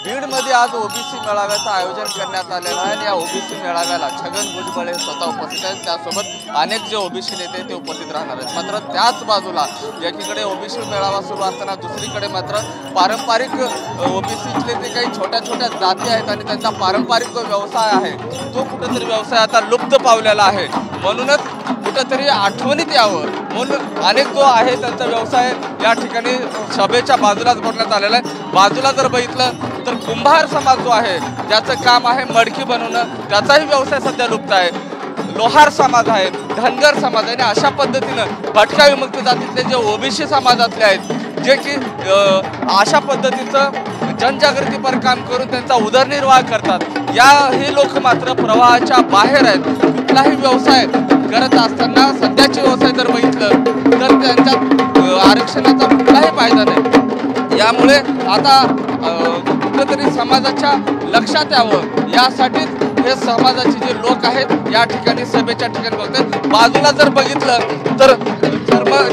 बीडमध्ये आज ओबीसी मेळाव्याचं आयोजन करण्यात आलेलं आहे आणि या ओबीसी मेळाव्याला छगन भुजबळ हे स्वतः उपस्थित आहेत। त्यासोबत अनेक जे ओबीसी नेते ते उपस्थित राहणार आहेत। मात्र त्याच बाजूला एकीकडे ओबीसी मेळावा सुरू असताना दुसरीकडे मात्र पारंपरिक ओबीसीतले जे काही छोट्या छोट्या जाती आहेत आणि त्यांचा पारंपरिक जो व्यवसाय आहे तो कुठेतरी व्यवसाय आता लुप्त पावलेला आहे। म्हणूनच कुठेतरी आठवणीत यावं म्हणून अनेक जो आहे त्यांचा व्यवसाय या ठिकाणी सभेच्या बाजूलाच करण्यात आलेला आहे। बाजूला जर बघितलं तर कुंभार समाज जो आहे ज्याचं काम आहे मडकी बनवणं त्याचाही व्यवसाय सध्या लुप्त आहे। लोहार समाज आहे, धनगर समाज आहे आणि अशा पद्धतीनं भटक्या विमुक्त जातीतले जे ओबीसी समाजातले आहेत जे की अशा पद्धतीचं जनजागृतीपर काम करून त्यांचा उदरनिर्वाह करतात या हे लोक मात्र प्रवाहाच्या बाहेर आहेत। कुठलाही व्यवसाय करत असताना सध्याचे व्यवसाय जर बघितलं तर त्यांच्या आरक्षणाचा कुठलाही फायदा नाही। यामुळे आता कुठेतरी समाजाच्या लक्षात यावं यासाठीच हे समाजाचे जे लोक आहेत या ठिकाणी सभेच्या ठिकाणी बघतात। बाजूला जर बघितलं तर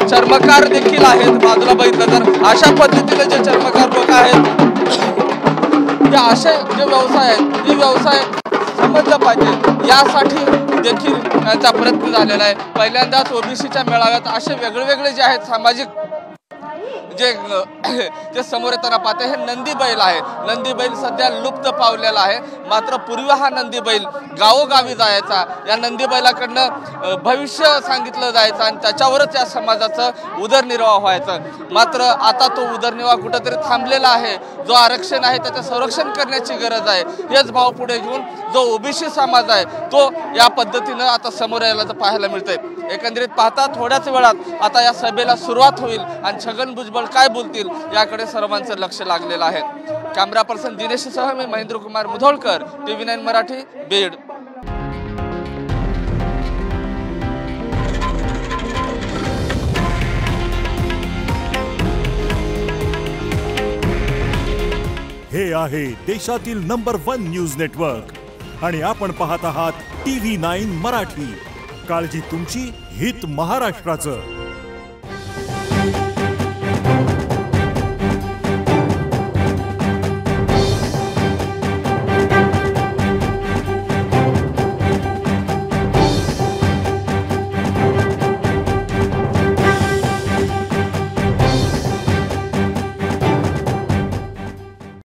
चर्मकार देखील आहेत। बाजूला बघितलं तर अशा पद्धतीने जे चर्मकार लोक आहेत ते असे जे व्यवसाय आहेत हे व्यवसाय समजलं पाहिजे यासाठी देखील त्यांचा प्रयत्न झालेला आहे। पहिल्यांदाच ओबीसीच्या मेळाव्यात असे वेगवेगळे जे आहेत सामाजिक जे समोर येताना पाहते हे नंदी बैल आहे। नंदी बैल सध्या लुप्त पावलेला आहे। मात्र पूर्वी हा नंदी बैल गावोगावी जायचा, या नंदी बैलाकडनं भविष्य सांगितलं जायचं आणि त्याच्यावरच या समाजाचं उदरनिर्वाह व्हायचं। मात्र आता तो उदरनिर्वाह कुठेतरी थांबलेला आहे। जो आरक्षण आहे त्याचं संरक्षण करण्याची गरज आहे। हेच भाव पुढे घेऊन जो ओबीसी समाज आहे तो या पद्धतीनं आता समोर यायला पाहायला मिळतंय। एकंदरीत पाहता थोड्याच वेळात आता या सभेला सुरुवात होईल आणि छगन भुजबळ काय बोलतील याकडे सर्वांचं लक्ष लागलेलं आहे। कॅमेरा पर्सन दिनेशसह मी महेंद्र कुमार मुधोळकर, TV9 मराठी, बीड। हे आहे देशातील नंबर 1 न्यूज नेटवर्क आणि आपण पाहत आहात TV9 मराठी। काळजी तुमची, हित महाराष्ट्राचं।